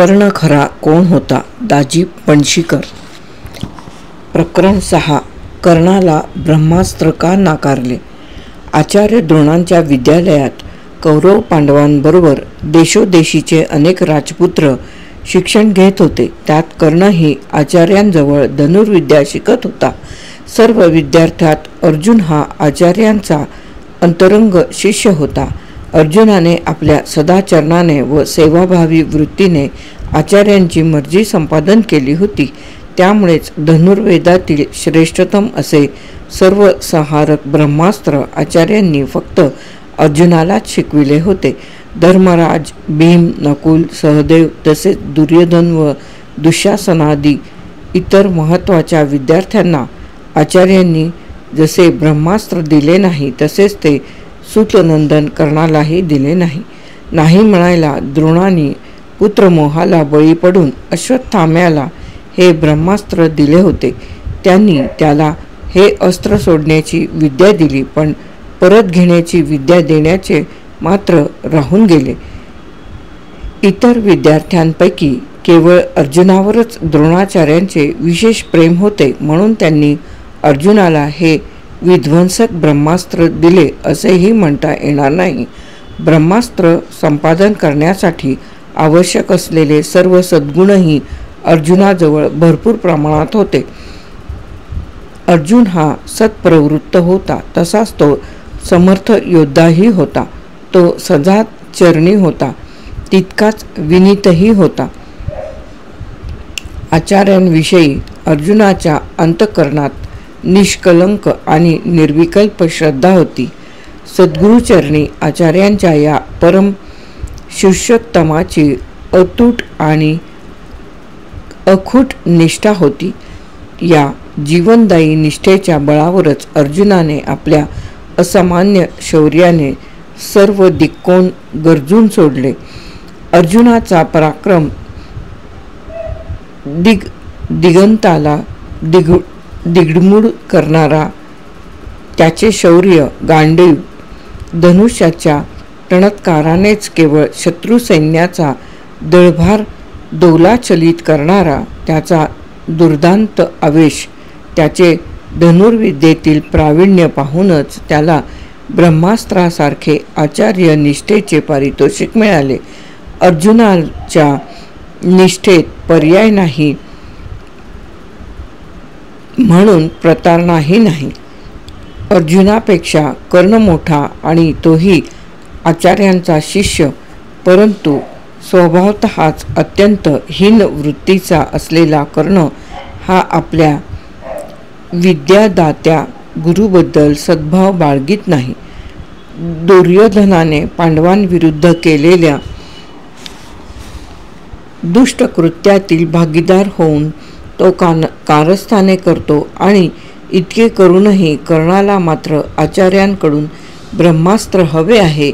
कर्ण खरा कोण होता? दाजी पणशीकर. प्रकरण 6. कर्णाला ब्रह्मास्त्र का नाकारले? आचार्य द्रोणांच्या विद्यालयात कौरव पांडवांबरोबर देशोदेशीचे अनेक राजपुत्र शिक्षण घेत होते. त्यात कर्णही आचार्यांजवळ धनुर्विद्या शिकत होता. सर्व विद्यार्थ्यात अर्जुन हा आचार्यांचा अंतरंग शिष्य होता. अर्जुनाने आपल्या सदाचरणाने व सेवाभावी वृत्तीने आचार्यांची मर्जी संपादन केली होती. त्यामुळेच धनुर्वेदातील श्रेष्ठतम असे सर्वसंहारक ब्रह्मास्त्र आचार्यांनी फक्त अर्जुनालाच शिकविले होते. धर्मराज, भीम, नकुल, सहदेव तसेच दुर्योधन व दुःशासनादी इतर महत्त्वाच्या विद्यार्थ्यांना आचार्यांनी जसे ब्रह्मास्त्र दिले नाही तसेच ते सूतनंदन कर्णालाही दिले नाही. नाही म्हणायला द्रोणांनी पुत्रमोहाला बळी पडून अश्वत्थाम्याला हे ब्रह्मास्त्र दिले होते. त्यांनी त्याला हे अस्त्र सोडण्याची विद्या दिली, पण परत घेण्याची विद्या देण्याचे मात्र राहून गेले. इतर विद्यार्थ्यांपैकी केवळ अर्जुनावरच द्रोणाचार्यांचे विशेष प्रेम होते, म्हणून त्यांनी अर्जुनाला हे विध्वंसक ब्रह्मास्त्र दिले असेही म्हणता येणार नाही. ब्रह्मास्त्र संपादन करण्यासाठी आवश्यक असलेले सर्व सद्गुणही अर्जुनाजवळ भरपूर प्रमाणात होते. अर्जुन हा सत्प्रवृत्त होता, तसाच तो समर्थ योद्धाही होता. तो सदाचरणी होता, तितकाच विनीतही होता. आचार्यांविषयी अर्जुनाच्या अंतःकरणात निष्कलंक आणि निर्विकल्प श्रद्धा होती. सद्गुरुचरणी आचार्यांच्या या परम शिष्योत्तमाची अतूट आणि अखूट निष्ठा होती. या जीवनदायी निष्ठेच्या बळावरच अर्जुनाने आपल्या असामान्य शौर्याने सर्व दिक्कोन गर्जून सोडले. अर्जुनाचा पराक्रम दिगंताला दिगडमूड करणारा, त्याचे शौर्य गांडीव धनुष्याच्या टणत्कारानेच केवळ शत्रू सैन्याचा दळभार दोलाचलित करणारा, त्याचा दुर्दांत आवेश, त्याचे धनुर्विद्येतील प्रावीण्य पाहूनच त्याला ब्रह्मास्त्रासारखे आचार्य निष्ठेचे पारितोषिक मिळाले. अर्जुनाच्या निष्ठेत पर्याय नाही, म्हणून प्रतारणाही नाही. अर्जुनापेक्षा कर्ण मोठा आणि तोही आचार्यांचा शिष्य, परंतु स्वभावतःच अत्यंत हीन वृत्तीचा असलेला कर्ण हा आपल्या विद्यादात्या गुरुबद्दल सद्भाव बाळगीत नाही. दुर्योधनाने पांडवांविरुद्ध केलेल्या दुष्टकृत्यातील भागीदार होऊन तो कारस्थाने करतो आणि इतके करूनही कर्णाला मात्र आचार्यांकडून ब्रह्मास्त्र हवे आहे.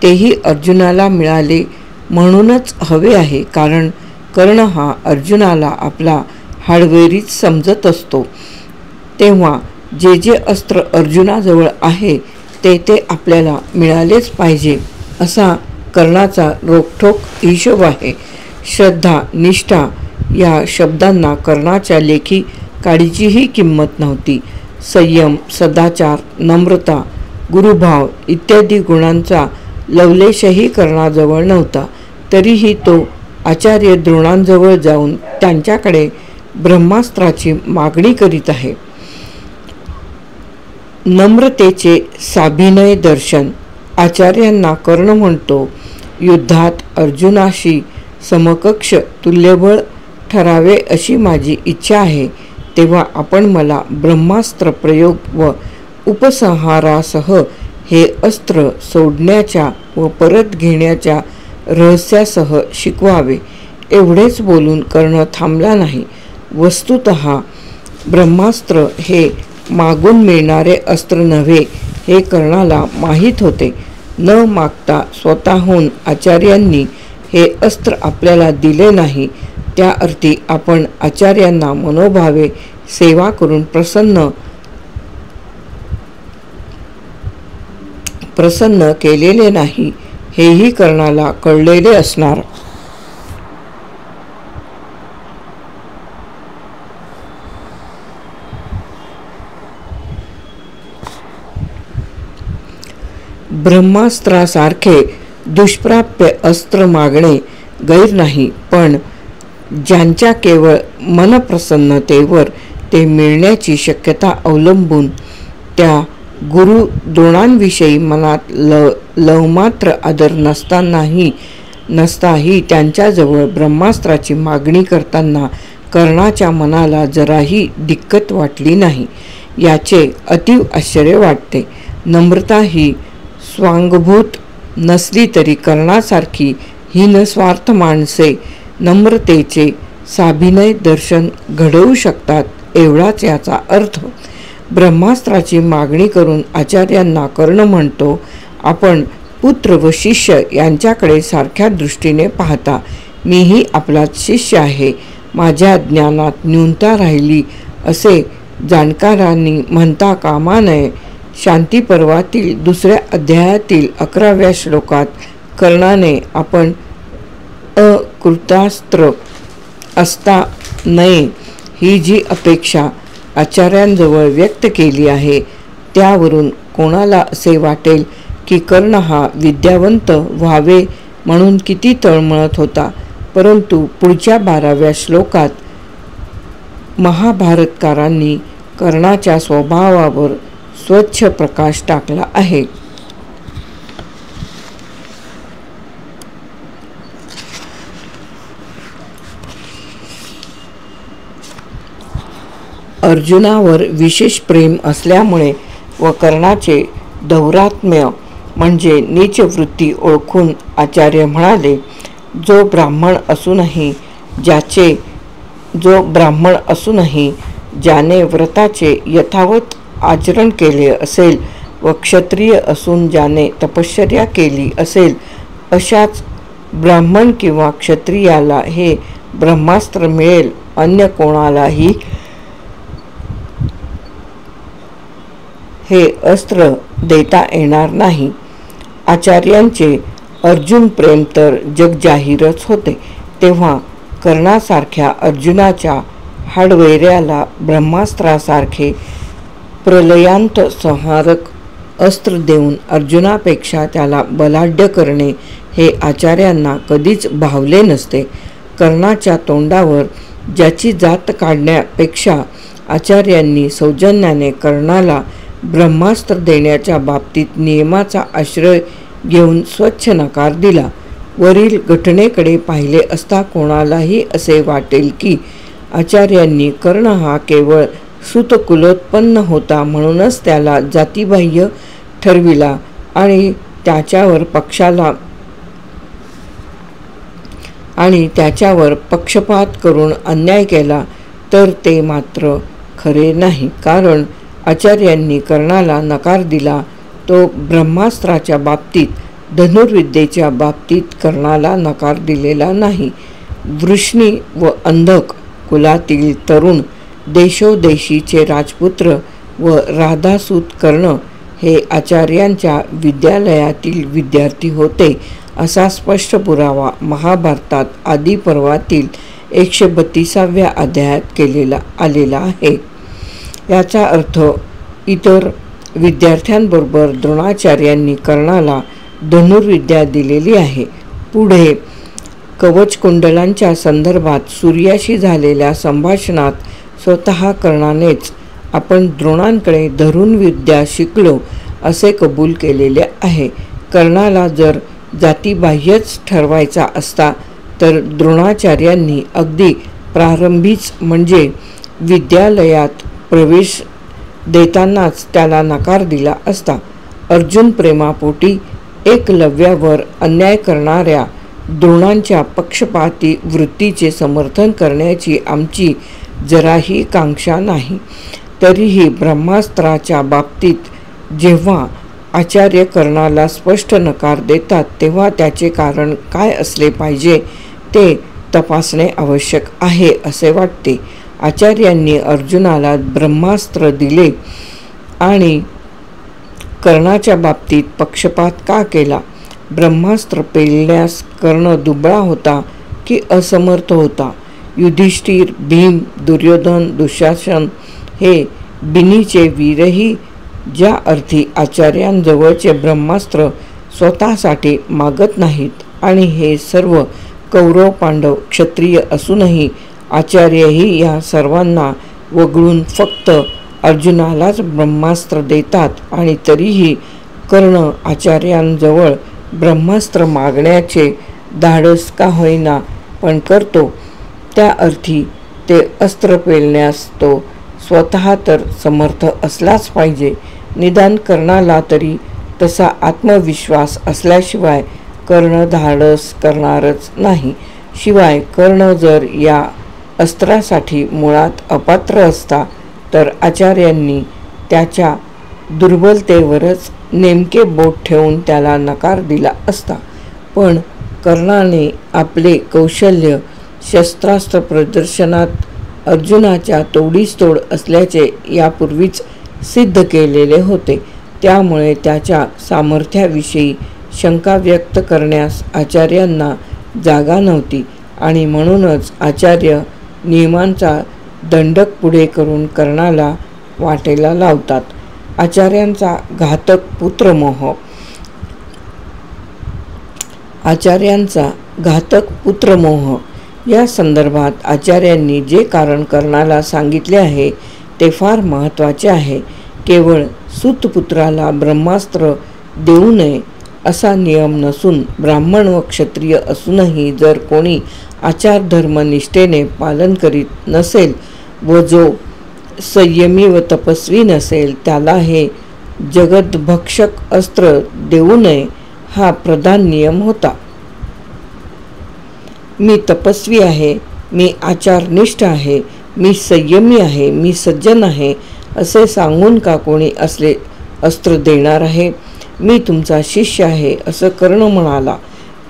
तेही अर्जुनाला मिळाले म्हणूनच हवे आहे, कारण कर्ण हा अर्जुनाला आपला हाडवैरीच समजत असतो. तेव्हा जे जे अस्त्र अर्जुनाजवळ आहे ते आपल्याला मिळालेच पाहिजे, असा कर्णाचा रोखठोक हिशोब आहे. श्रद्धा, निष्ठा या शब्दांना कर्णाच्या लेखी काडीचीही किंमत नव्हती. संयम, सदाचार, नम्रता, गुरुभाव इत्यादी गुणांचा लवलेशही कर्णाजवळ नव्हता. तरीही तो आचार्य द्रोणांजवळ जाऊन त्यांच्याकडे ब्रह्मास्त्राची मागणी करीत आहे. नम्रतेचे साभिनय दर्शन. आचार्यांना कर्ण म्हणतो, युद्धात अर्जुनाशी समकक्ष तुल्यबळ ठरावे अशी माझी इच्छा आहे. तेव्हा आपण मला ब्रह्मास्त्र प्रयोग व उपसंहारासह हे अस्त्र सोडण्याच्या व परत घेण्याच्या रहस्यासह शिकवावे. एवढेच बोलून कर्ण थांबला नाही. वस्तुतः ब्रह्मास्त्र हे मागून मिळणारे अस्त्र नव्हे हे कर्णाला माहीत होते. न मागता स्वतःहून आचार्यांनी हे अस्त्र आपल्याला दिले नाही. त्या अर्थी आपण आचार्यांना मनोभावे सेवा करून प्रसन्न केलेले नाही, हेही कर्णाला कळलेले असणार. ब्रह्मास्त्रासारखे दुष्प्राप्य अस्त्र मागणे गैर नाही, पण ज्यांच्या केवळ मनप्रसन्नतेवर ते मिळण्याची शक्यता अवलंबून त्या गुरु द्रोणांविषयी मनात लवमात्र आदर नसताही त्यांच्याजवळ ब्रह्मास्त्राची मागणी करताना कर्णाच्या मनाला जराही दिक्कत वाटली नाही, याचे अतीव आश्चर्य वाटते. नम्रता ही स्वांगभूत नसली तरी कर्णासारखी हीनस्वार्थ माणसे नम्रतेचे साभिनय दर्शन घडवू शकतात, एवढाच याचा अर्थ. ब्रह्मास्त्राची मागणी करून आचार्यांना कर्ण म्हणतो, आपण पुत्र व शिष्य यांच्याकडे सारख्या दृष्टीने पाहता. मीही आपलाच शिष्य आहे. माझ्या ज्ञानात न्यूनता राहिली असे जाणकारांनी म्हणता कामा नये. शांतीपर्वातील 2ऱ्या अध्यायातील 11व्या श्लोकात कर्णाने आपण अकृतास्त्र असता नये ही जी अपेक्षा आचार्यांजवळ व्यक्त केली आहे, त्यावरून कोणाला असे वाटेल की कर्ण हा विद्यावंत व्हावे म्हणून किती तळमळत होता. परंतु पुढच्या 12व्या श्लोकात महाभारतकारांनी कर्णाच्या स्वभावावर स्वच्छ प्रकाश टाकला आहे. अर्जुनावर विशेष प्रेम असल्यामुळे व कर्णाचे दौरात्म्य म्हणजे नीच वृत्ती ओळखून आचार्य म्हणाले, जो ब्राह्मण असूनही ज्याने व्रताचे यथावत आचरण केले असेल व क्षत्रिय असून ज्याने तपश्चर्या केली असेल, अशाच ब्राह्मण किंवा क्षत्रियाला हे ब्रह्मास्त्र मिळेल, अन्य कोणालाही हे अस्त्र देता येणार नाही. आचार्यांचे अर्जुन प्रेम तर जगजाहीरच होते. तेव्हा कर्णासारख्या अर्जुनाच्या हाडवैऱ्याला ब्रह्मास्त्रासारखे प्रलयांत संहारक अस्त्र देऊन अर्जुनापेक्षा त्याला बलाढ्य करणे हे आचार्यांना कधीच भावले नसते. कर्णाच्या तोंडावर ज्याची जात काढण्यापेक्षा आचार्यांनी सौजन्याने कर्णाला ब्रह्मास्त्र देण्याच्या बाबतीत नियमाचा आश्रय घेऊन स्वच्छ नकार दिला. वरील घटनेकडे पाहिले असता कोणालाही असे वाटेल की आचार्यांनी कर्ण हा केवळ सुतकुलोत्पन्न होता म्हणूनच त्याला जातीबाह्य ठरविला आणि त्याच्यावर पक्षपात करून अन्याय केला, तर ते मात्र खरे नाही. कारण आचार्यांनी कर्णाला नकार दिला तो ब्रह्मास्त्राच्या बाबतीत, धनुर्विद्येच्या बाबतीत कर्णाला नकार दिलेला नाही. वृष्णी व अंधक कुलातील तरुण देशोदेशीचे राजपुत्र व राधासूत कर्ण हे आचार्यांच्या विद्यालयातील विद्यार्थी होते, असा स्पष्ट पुरावा महाभारतात आदी पर्वातील 132व्या अध्यायात आलेला आहे. याचा अर्थ इतर विद्यार्थ्यांबरोबर द्रोणाचार्यांनी कर्णाला धनुर्विद्या दिलेली आहे. पुढे कवचकुंडलांच्या संदर्भात सूर्याशी झालेल्या संभाषणात स्वतः कर्णानेच आपण द्रोणांकडे धनुर्विद्या शिकलो असे कबूल केलेले आहे. कर्णाला जर जातीबाह्यच ठरवायचा असता तर द्रोणाचार्यांनी अगदी प्रारंभीच म्हणजे विद्यालयात प्रवेश देतानाच त्याला नकार दिला असता. अर्जुन प्रेमापोटी एकलव्यावर अन्याय करणाऱ्या द्रोणांच्या पक्षपाती वृत्तीचे समर्थन करण्याची आमची जराही कांक्षा नाही. तरीही ब्रह्मास्त्राच्या बाबतीत जेव्हा आचार्य कर्णाला स्पष्ट नकार देतात तेव्हा त्याचे कारण काय असले पाहिजे ते तपासणे आवश्यक आहे असे वाटते. आचार्यांनी अर्जुनाला ब्रह्मास्त्र दिले आणि कर्णाच्या बाबतीत पक्षपात का केला? ब्रह्मास्त्र पेलण्यास कर्ण दुबळा होता की असमर्थ होता? युधिष्ठिर, भीम, दुर्योधन, दुःशासन हे बिनीचे वीरही ज्या अर्थी आचार्यांजवळचे ब्रह्मास्त्र स्वतःसाठी मागत नाहीत आणि हे सर्व कौरव पांडव क्षत्रिय असूनही आचार्यही या सर्वांना वगळून फक्त अर्जुनालाच ब्रह्मास्त्र देतात आणि तरीही कर्ण आचार्यांजवळ ब्रह्मास्त्र मागण्याचे धाडस का होईना पण करतो, त्या अर्थी ते अस्त्र पेलण्यास तो स्वतः तर समर्थ असलाच पाहिजे. निदान कर्णाला तरी तसा आत्मविश्वास असल्याशिवाय कर्ण धाडस करणारच नाही. शिवाय कर्ण जर या अस्त्रासाठी मुळात अपात्र असता तर आचार्यांनी त्याच्या दुर्बलतेवरच नेमके बोट ठेवून त्याला नकार दिला असता. पण कर्णाने आपले कौशल्य शस्त्रास्त्र प्रदर्शनात अर्जुनाच्या तोडीस तोड असल्याचे यापूर्वीच सिद्ध केलेले होते. त्यामुळे त्याच्या सामर्थ्याविषयी शंका व्यक्त करण्यास आचार्यांना जागा नव्हती आणि म्हणूनच आचार्य नियमांचा दंडक पुढे करून कर्णाला वाटेला लावतात. आचार्यांचा घातक पुत्रमोह या संदर्भात आचार्यांनी जे कारण कर्णाला सांगितले आहे ते फार महत्त्वाचे आहे. केवळ सूतपुत्राला ब्रह्मास्त्र देऊ नये असा नियम नसून ब्राह्मण व क्षत्रिय असूनही जर कोणी आचारधर्म निष्ठेने पालन करीत नसेल व जो संयमी व तपस्वी नसेल त्याला हे जगद्भक्षक अस्त्र देऊ नये हा प्रधान नियम होता. मी तपस्वी आहे, मी आचारनिष्ठ आहे, मी संयमी आहे, मी सज्जन आहे असे सांगून का कोणी असले अस्त्र देणार आहे? मी तुमचा शिष्य आहे असं कर्ण म्हणाला.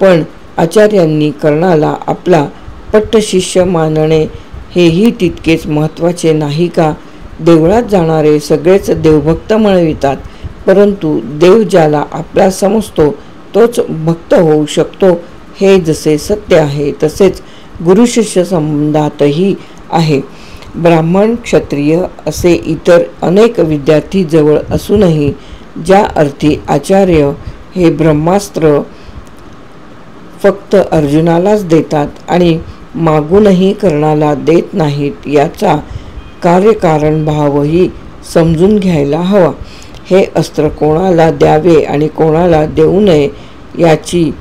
पण आचार्यांनी कर्णाला आपला पट्टशिष्य मानणे हेही तितकेच महत्त्वाचे नाही का? देवळात जाणारे सगळेच देवभक्त म्हणवितात, परंतु देव ज्याला आपला समजतो तोच भक्त होऊ शकतो हे जसे सत्य आहे तसेच गुरुशिष्य संबंधातही आहे. ब्राह्मण क्षत्रिय असे इतर अनेक विद्यार्थी जवळ असूनही ज्या अर्थी आचार्य हे ब्रह्मास्त्र फक्त अर्जुनालाच देतात आणि मागूनही कर्णाला देत नाहीत याचा कार्यकारण भावही समजून घ्यायला हवा. हे अस्त्र कोणाला द्यावे आणि कोणाला देऊ नये याची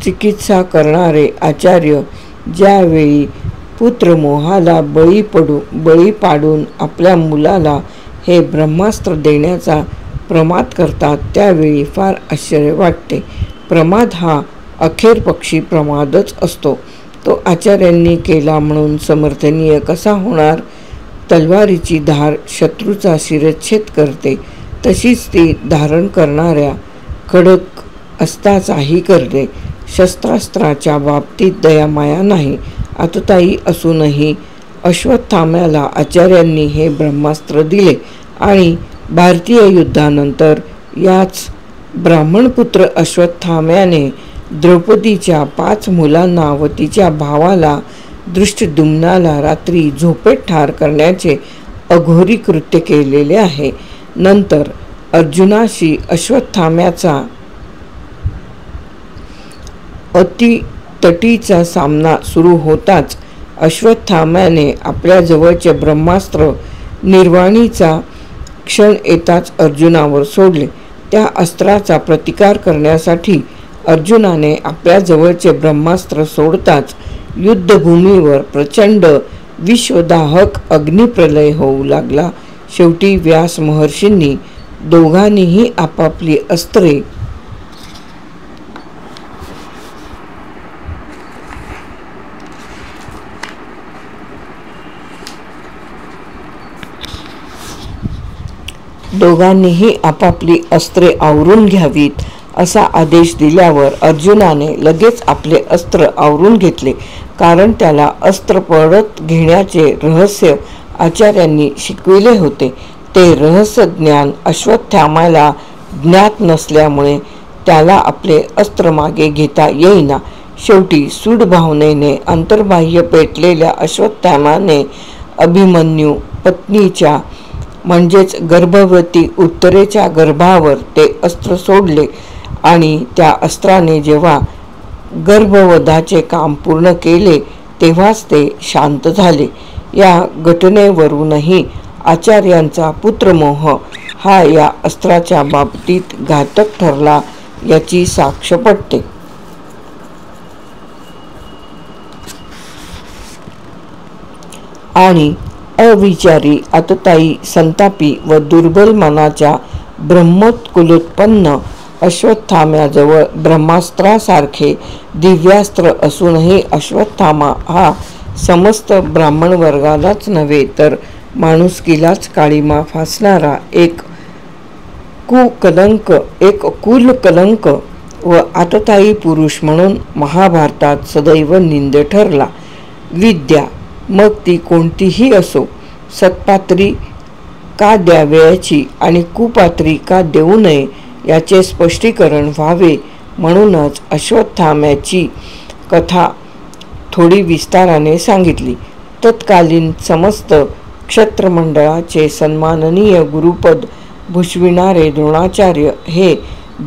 चिकित्सा करणारे आचार्य ज्यावेळी पुत्रमोहाला बळी पाडून आपल्या मुलाला हे ब्रह्मास्त्र देण्याचा प्रमाद करतात त्यावेळी फार आश्चर्य वाटते. प्रमाद हा अखेरपक्षी प्रमादच असतो. तो आचार्यांनी केला म्हणून समर्थनीय कसा होणार? तलवारीची धार शत्रूचा शिरच्छेद करते, तशीच ती धारण करणाऱ्या खडक अस्त्राचाही करते. शस्त्रास्त्राच्या बाबतीत दयामाया नाही. आततायी असूनही अश्वत्थाम्याला आचार्यांनी हे ब्रह्मास्त्र दिले आणि भारतीय युद्धानंतर याच ब्राह्मणपुत्र अश्वत्थाम्याने द्रौपदीच्या 5 मुलांना व तिच्या भावाला दृष्टद्युम्नाला रात्री झोपेत ठार करण्याचे अघोरी कृत्य केलेले आहे. नंतर अर्जुनाशी अश्वत्थाम्याचा अतितटीचा सामना सुरू होताच अश्वत्थाम्याने आपल्या जवळचे ब्रह्मास्त्र निर्वाणीचा क्षण येताच अर्जुनावर सोडले. त्या अस्त्राचा प्रतिकार करण्यासाठी अर्जुनाने आपल्या जवळचे ब्रह्मास्त्र सोडताच युद्धभूमीवर प्रचंड विश्वदाहक अग्निप्रलय होऊ लागला. शेवटी व्यास महर्षींनी दोघांनीही आपापली अस्त्रे आवरून घ्यावीत असा आदेश दिल्यावर अर्जुनाने लगेच आपले अस्त्र आवरून घेतले. कारण त्याला अस्त्र परत घेण्याचे रहस्य आचार्यांनी शिकविले होते. ते रहस्य ज्ञान अश्वत्थाम्याला ज्ञात नसल्यामुळे त्याला आपले अस्त्र मागे घेता येईना. शेवटी सूड भावनेने अंतर्बाह्य पेटलेल्या अश्वत्थाम्याने अभिमन्यू पत्नीच्या म्हणजेच गर्भवती उत्तरेच्या गर्भावर ते अस्त्र सोडले आणि त्या अस्त्राने जेव्हा गर्भवधाचे काम पूर्ण केले तेव्हाच ते शांत झाले. या घटनेवरूनही आचार्यांचा पुत्रमोह हा या अस्त्राच्या बाबतीत घातक ठरला याची साक्ष पटते. आणि अविचारी, आततायी, संतापी व दुर्बल मनाच्या ब्रह्मोत्कुलोत्पन्न अश्वत्थाम्याजवळ ब्रह्मास्त्रासारखे दिव्यास्त्र असूनही अश्वत्थामा हा समस्त ब्राह्मण वर्गालाच नव्हे तर माणुसकीलाच काळीमा फासणारा एक कुलकलंक व आततायी पुरुष म्हणून महाभारतात सदैव निंद्य ठरला. विद्या मग ती कोणतीही असो, सत्पात्री का द्यावयाची आणि कुपात्री का देऊ नये याचे स्पष्टीकरण व्हावे म्हणूनच अश्वत्थाम्याची कथा थोडी विस्ताराने सांगितली. तत्कालीन समस्त क्षत्रमंडळाचे सन्माननीय गुरुपद भूषविणारे द्रोणाचार्य हे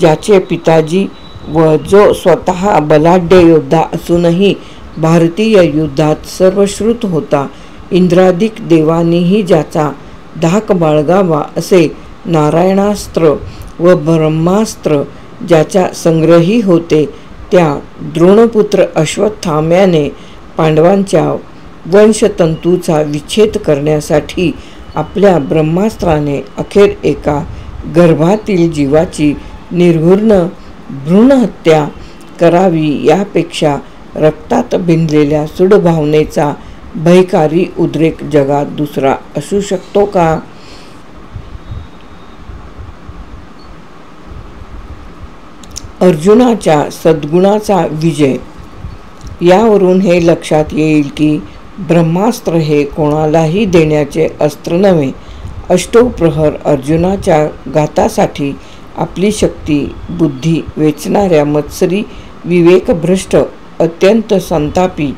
ज्याचे पिताजी व जो स्वतः बलाढ्य योद्धा असूनही भारतीय युद्धात सर्वश्रुत होता, इंद्रादिक देवांनीही ज्याचा धाक बाळगावा असे नारायणास्त्र व ब्रह्मास्त्र ज्याच्या संग्रही होते, त्या द्रोणपुत्र अश्वत्थाम्याने पांडवांच्या वंशतंतूचा विच्छेद करण्यासाठी आपल्या ब्रह्मास्त्राने अखेर एका गर्भातील जीवाची निर्घृण भ्रूणहत्या करावी यापेक्षा रक्तात भिनलेल्या सूडभावनेचा भयकारी उद्रेक जगात दुसरा असू शकतो का? अर्जुनाच्या सद्गुणाचा विजय. यावरून हे लक्षात येईल की ब्रह्मास्त्र हे कोणालाही देण्याचे अस्त्र नव्हे. अष्टोप्रहर अर्जुनाच्या घातासाठी आपली शक्ती बुद्धी वेचणाऱ्या मत्सरी विवेकभ्रष्ट अत्यंत संतापी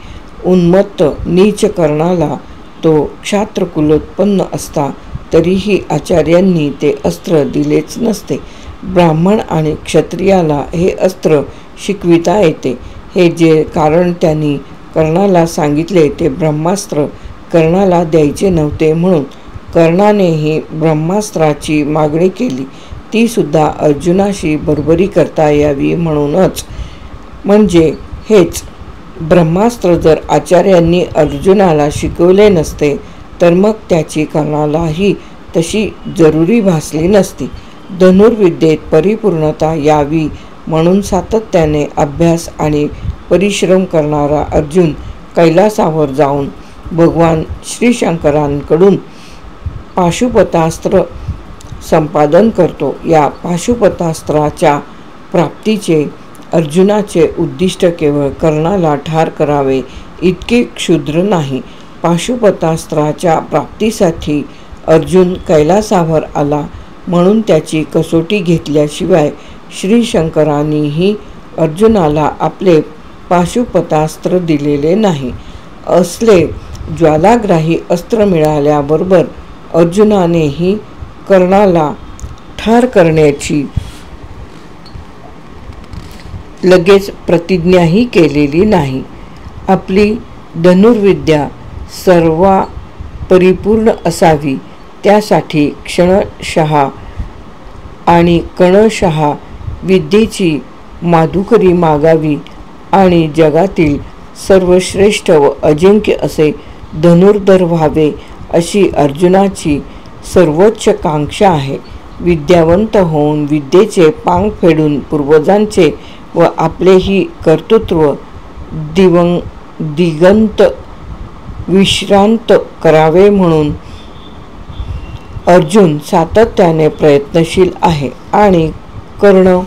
उन्मत्त नीच कर्णाला तो क्षात्रकुलोत्पन्न असता तरीही आचार्यांनी ते अस्त्र दिलेच नसते. ब्राह्मण आणि क्षत्रियाला हे अस्त्र शिकविता येते हे जे कारण त्यांनी कर्णाला सांगितले ते ब्रह्मास्त्र कर्णाला द्यायचे नव्हते म्हणून कर्णानेही ब्रह्मास्त्राची मागणी केली, ती सुद्धा अर्जुनाशी बरोबरी करता यावी म्हणूनच. म्हणजे हेच ब्रह्मास्त्र जर आचार्यांनी अर्जुनाला शिकवले नसते तर मग त्याची कर्णालाही तशी जरुरी भासली नसती. धनुर्विद्येत परिपूर्णता यावी म्हणून सातत्याने अभ्यास आणि परिश्रम करणारा अर्जुन कैलासावर जाऊन भगवान श्रीशंकरांकडून पाशुपतास्त्र संपादन करतो. या पाशुपतास्त्राच्या प्राप्तीचे अर्जुनाचे उद्दिष्ट केवळ कर्णाला ठार करावे इतके क्षुद्र नाही. पाशुपतास्त्राच्या प्राप्तीसाठी अर्जुन कैलासावर आला म्हणून त्याची कसोटी घेतल्याशिवाय श्रीशंकरांनीही अर्जुनाला आपले पाशुपतास्त्र दिलेले नाही. असले ज्वालाग्राही अस्त्र मिळाल्याबरोबर अर्जुनानेही कर्णाला ठार करण्याची लगेच प्रतिज्ञाही केलेली नाही. आपली धनुर्विद्या सर्वा परिपूर्ण असावी त्यासाठी क्षणशः आणि कणशः विद्येची माधुकरी मागावी आणि जगातील सर्वश्रेष्ठ व अजिंक्य असे धनुर्धर व्हावे अशी अर्जुनाची सर्वोच्च कांक्षा आहे. विद्यावंत होऊन विद्येचे पांग फेडून पूर्वजांचे व आपलेही कर्तृत्व दिगंत विश्रांत करावे म्हणून अर्जुन सातत्याने प्रयत्नशील आहे आणि कर्ण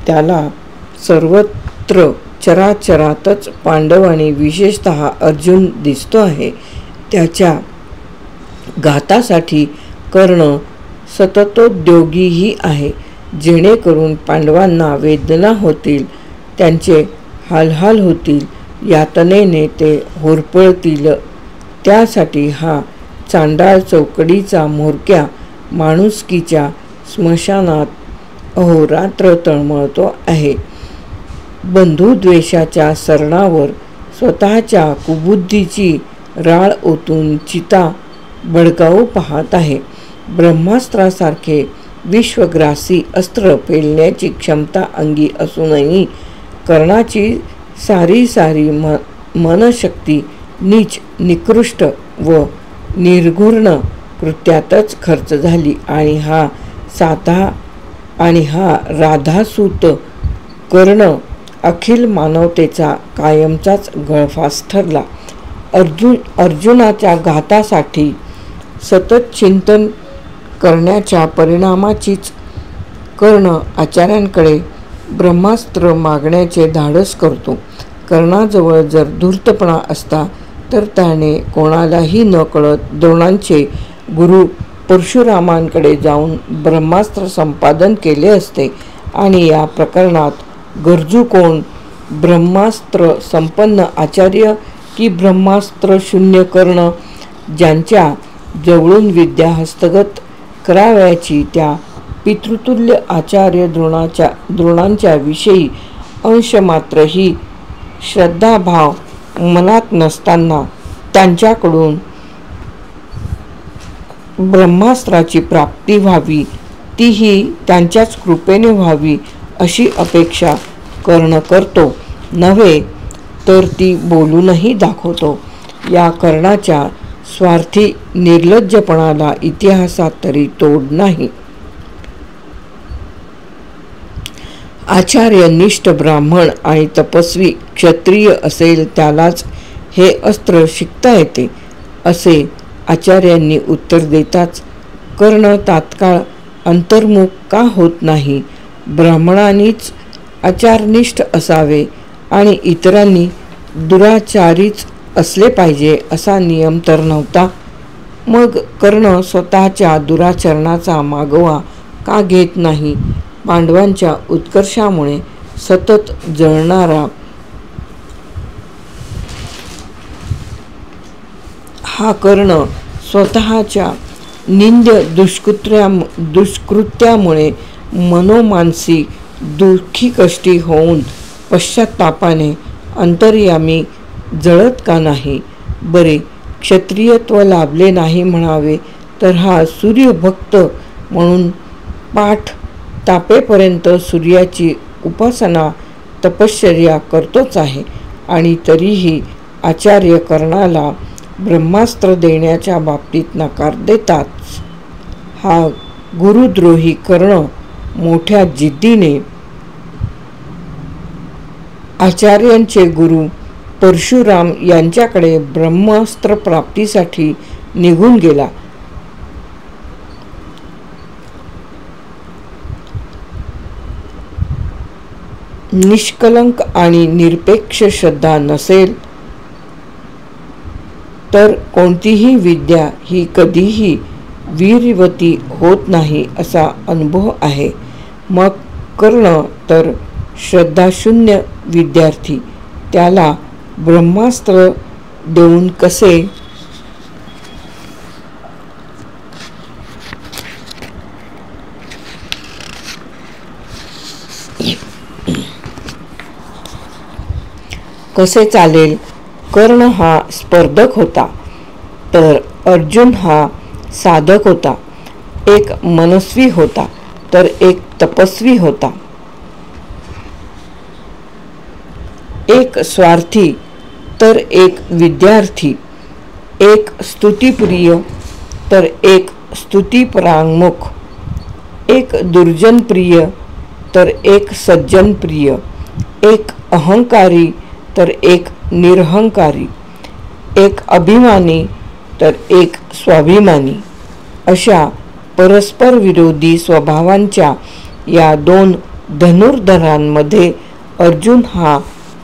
त्याला सर्वत्र चराचरातच पांडव आणि विशेषतः अर्जुन दिसतो आहे. त्याच्या घातासाठी कर्ण सततोद्योगीही आहे, जेणेकरून पांडवांना वेदना होतील, त्यांचे हालहाल होतील, यातनेने ते होरपळतील त्यासाठी हा चांडाळ चौकडीचा म्होरक्या माणुसकीच्या स्मशानात अहोरात्र तळमळतो आहे. बंधुद्वेषाच्या सरणावर स्वतःच्या कुबुद्धीची राळ ओतून चिता भडकावू पाहत आहे. ब्रह्मास्त्रासारखे विश्वग्रासी अस्त्र पेलण्याची क्षमता अंगी असूनही कर्णाची सारी सारी मनशक्ती नीच निकृष्ट व निर्घृण कृत्यातच खर्च झाली आणि हा राधासूत कर्ण अखिल मानवतेचा कायमचाच गळफास ठरला. अर्जुनाच्या घातासाठी सतत चिंतन करण्याच्या परिणामाचीच कर्ण आचार्यांकडे ब्रह्मास्त्र मागण्याचे धाडस करतो. कर्णाजवळ जर धूर्तपणा असता तर त्याने कोणालाही न कळत द्रोणांचे गुरु परशुरामांकडे जाऊन ब्रह्मास्त्र संपादन केले असते आणि या प्रकरणात गरजू कोण, ब्रह्मास्त्र संपन्न आचार्य की ब्रह्मास्त्र शून्य कर्ण? ज्यांच्या जवळून विद्या हस्तगत करावयाची त्या पितृतुल्य आचार्य द्रोणांच्या विषयी अंशमात्रही श्रद्धाभाव मनात नसताना त्यांच्याकडून ब्रह्मास्त्राची प्राप्ती व्हावी, तीही त्यांच्याच कृपेने व्हावी अशी अपेक्षा कर्ण करतो नव्हे तर ती बोलूनही दाखवतो. या कर्णाच्या स्वार्थी निर्लज्जपणाला इतिहासात तरी तोड नाही. आचार्यनिष्ठ ब्राह्मण आणि तपस्वी क्षत्रिय असेल त्यालाच हे अस्त्र शिकता येते असे आचार्यांनी उत्तर देताच कर्ण तात्काळ अंतर्मुख का होत नाही? ब्राह्मणांनीच आचारनिष्ठ असावे आणि इतरांनी दुराचारीच असले पाहिजे असा नियम तर नव्हता. मग कर्ण स्वतःच्या दुराचरणाचा मागोवा का घेत नाही? पांडवांच्या उत्कर्षामुळे सतत जळणारा हा कर्ण स्वतःच्या निंद्य दुष्कृत्यामुळे मनोमानसी दुःखी कष्टी होऊन पश्चात्तापाने अंतर्यामी जळत का नाही? बरे, क्षत्रियत्व लाभले नाही म्हणावे तर हा सूर्यभक्त म्हणून पाठ तापेपर्यंत सूर्याची उपासना तपश्चर्या करतोच आहे आणि तरीही आचार्य कर्णाला ब्रह्मास्त्र देण्याच्या बाबतीत नकार देतात. हा गुरुद्रोही कर्ण मोठ्या जिद्दीने आचार्यांचे गुरु परशुराम यांच्याकडे ब्रह्मास्त्र प्राप्तीसाठी निघून गेला. निष्कलंक आणि निरपेक्ष श्रद्धा नसेल तर कोणतीही विद्या ही कधीही वीर्यवती होत नाही असा अनुभव आहे. मग कर्ण तर श्रद्धाशून्य विद्यार्थी, त्याला ब्रह्मास्त्र देऊन कसे चालेल? कर्ण हा स्पर्धक होता तर अर्जुन हा साधक होता. एक मनस्वी होता तर एक तपस्वी होता. एक स्वार्थी तर एक विद्यार्थी. एक स्तुतिप्रिय तर एक स्तुतिपरांगमुख. एक दुर्जनप्रिय तर एक सज्जनप्रिय. एक अहंकारी तर एक निरहंकारी. एक अभिमानी तर एक स्वाभिमानी. अशा परस्पर विरोधी स्वभावांच्या या दोन धनुर्धरांमध्ये अर्जुन हा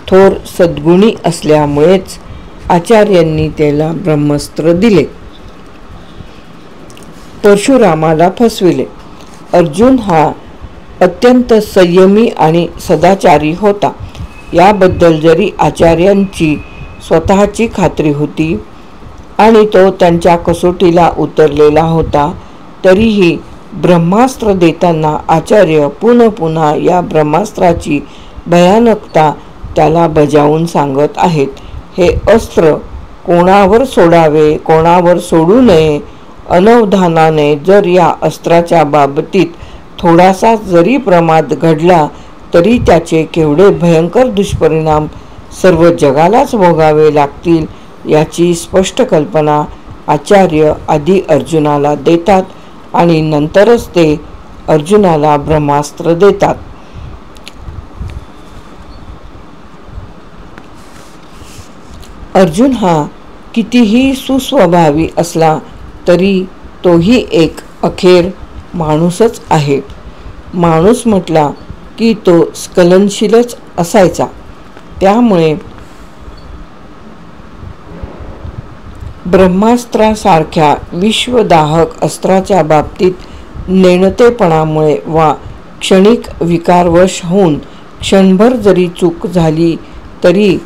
थोर सद्गुणी असल्यामुळेच आचार्यांनी त्याला ब्रह्मास्त्र दिले. परशुरामाला फसविले. अर्जुन हा अत्यंत संयमी आणि सदाचारी होता. याबद्दल जरी आचार्यांची स्वतःची खात्री होती आणि तो त्यांच्या कसोटीला उतरलेला होता. तरीही ब्रह्मास्त्र देताना आचार्य पुन्हा पुन्हा या ब्रह्मास्त्राची भयानकता त्याला बजावून सांगत आहेत. हे अस्त्र कोणावर सोडावे, कोणावर सोडू नये. अनवधानाने जर या अस्त्राच्या बाबतीत थोडासा जरी प्रमाद घडला तरी त्याचे केवढे भयंकर दुष्परिणाम सर्व जगालाच भोगावे लागतील याची स्पष्ट कल्पना आचार्य आधी अर्जुनाला देतात आणि नंतरच ते अर्जुनाला ब्रह्मास्त्र देतात. अर्जुन हा कितीही सुस्वभावी असला तरी तोही एक अखेर माणूसच आहे. माणूस म्हटला की तो स्खलनशीलच असायचा. त्यामुळे ब्रह्मास्त्रासारख्या विश्वदाहक अस्त्राच्या बाबतीत नेणतेपणामुळे वा क्षणिक विकारवश होऊन क्षणभर जरी चूक झाली तरी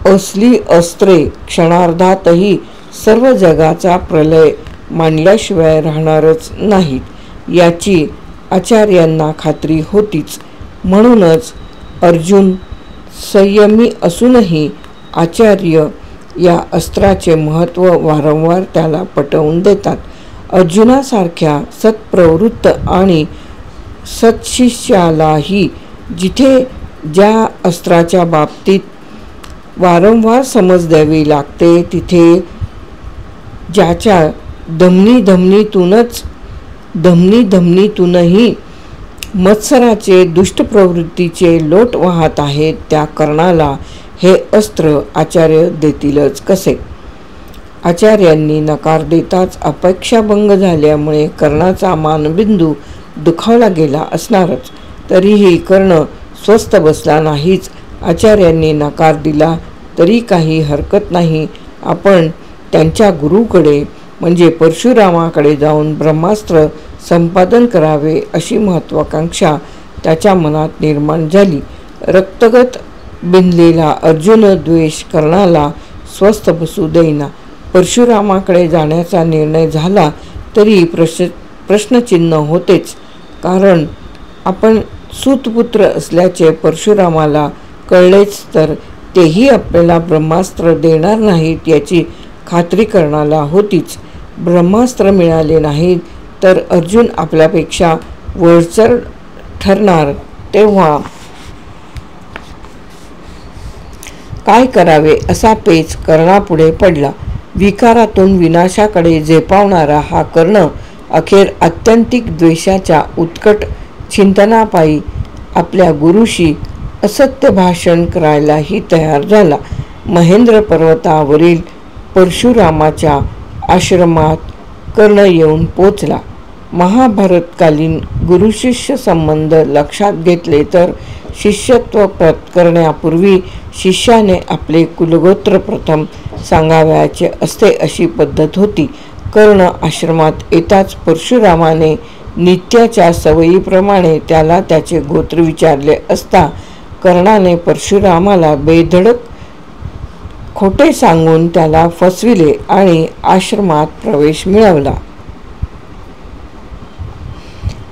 असली अस्त्रे क्षणार्धातही सर्व जगाचा प्रलय मांडल्याशिवाय राहणारच नाहीत याची आचार्यांना खात्री होतीच. म्हणूनच अर्जुन संयमी असूनही आचार्य या अस्त्राचे महत्त्व वारंवार त्याला पटवून देतात. अर्जुनासारख्या सत्प्रवृत्त आणि सत्शिष्यालाही जिथे ज्या अस्त्राच्या बाबतीत वारंवार समज द्यावी लागते तिथे ज्याच्या धमनीतूनही मत्सराचे दुष्ट प्रवृत्तीचे लोट वाहत आहेत त्या कर्णाला हे अस्त्र आचार्य देतीलच कसे. आचार्यांनी नकार देताच अपेक्षाभंग झाल्यामुळे कर्णाचा मानबिंदू दुखावला गेला असणारच. तरीही कर्ण स्वस्थ बसला नाहीच. आचार्यांनी नकार दिला तरी काही हरकत नाही. आपण त्यांच्या गुरुकडे म्हणजे परशुरामाकडे जाऊन ब्रह्मास्त्र संपादन करावे अशी महत्त्वाकांक्षा त्याच्या मनात निर्माण झाली. रक्तगत बिनलेला अर्जुन द्वेष कर्णाला स्वस्थ बसू देईना. परशुरामाकडे जाण्याचा निर्णय झाला तरी प्रश्नचिन्ह होतेच. कारण आपण सूतपुत्र असल्याचे परशुरामाला कळलेच तर तेही आपल्याला ब्रह्मास्त्र देणार नाहीत याची खात्री कर्णाला होतीच. ब्रह्मास्त्र मिळाले नाही तर अर्जुन आपल्यापेक्षा वरचढ ठरणार. तेव्हा काय करावे असा पेच कर्णापुढे पडला. विकारातून विनाशाकडे झेपावणारा हा कर्ण अखेर आत्यंतिक द्वेषाच्या उत्कट चिंतनापायी आपल्या गुरुशी असत्य भाषण करायलाही तयार झाला. महेंद्र पर्वतावरील परशुरामाच्या आश्रमात कर्ण येऊन पोचला. महाभारतकालीन गुरुशिष्य संबंध लक्षात घेतले तर शिष्यत्व करण्यापूर्वी शिष्याने आपले कुलगोत्र प्रथम सांगावयाचे असते अशी पद्धत होती. कर्ण आश्रमात येताच परशुरामाने नित्याच्या सवयीप्रमाणे त्याला त्याचे गोत्र विचारले असता कर्णाने परशुरामाला बेधडक खोटे सांगून त्याला फसविले आणि आश्रमात प्रवेश मिळवला.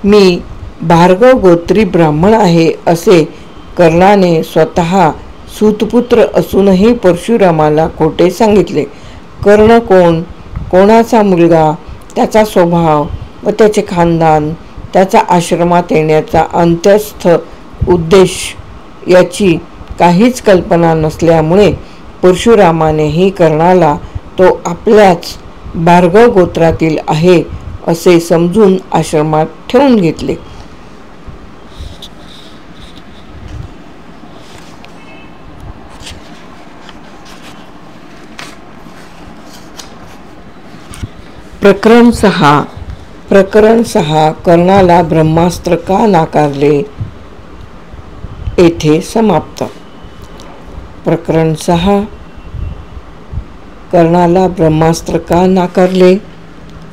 मी भार्गव गोत्री ब्राह्मण आहे असे कर्णाने स्वतः सूतपुत्र असूनही परशुरामाला खोटे सांगितले. कर्ण कोण, कोणाचा मुलगा, त्याचा स्वभाव व त्याचे खानदान, त्याचा आश्रमात येण्याचा अंतस्थ उद्देश याची काहीच कल्पना नसल्यामुळे परशुरामानेही कर्णाला तो आपल्याच भार्गव गोत्रातील आहे असे समजून आश्रमात ठेवून घेतले. प्रकरण 6 कर्णाला ब्रह्मास्त्र का नाकारले येथे समाप्त. प्रकरण 6 कर्णाला ब्रह्मास्त्र का नाकारले.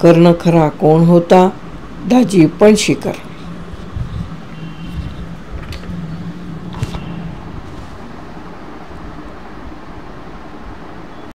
कर्ण खरा कोण होता? दाजी पणशीकर.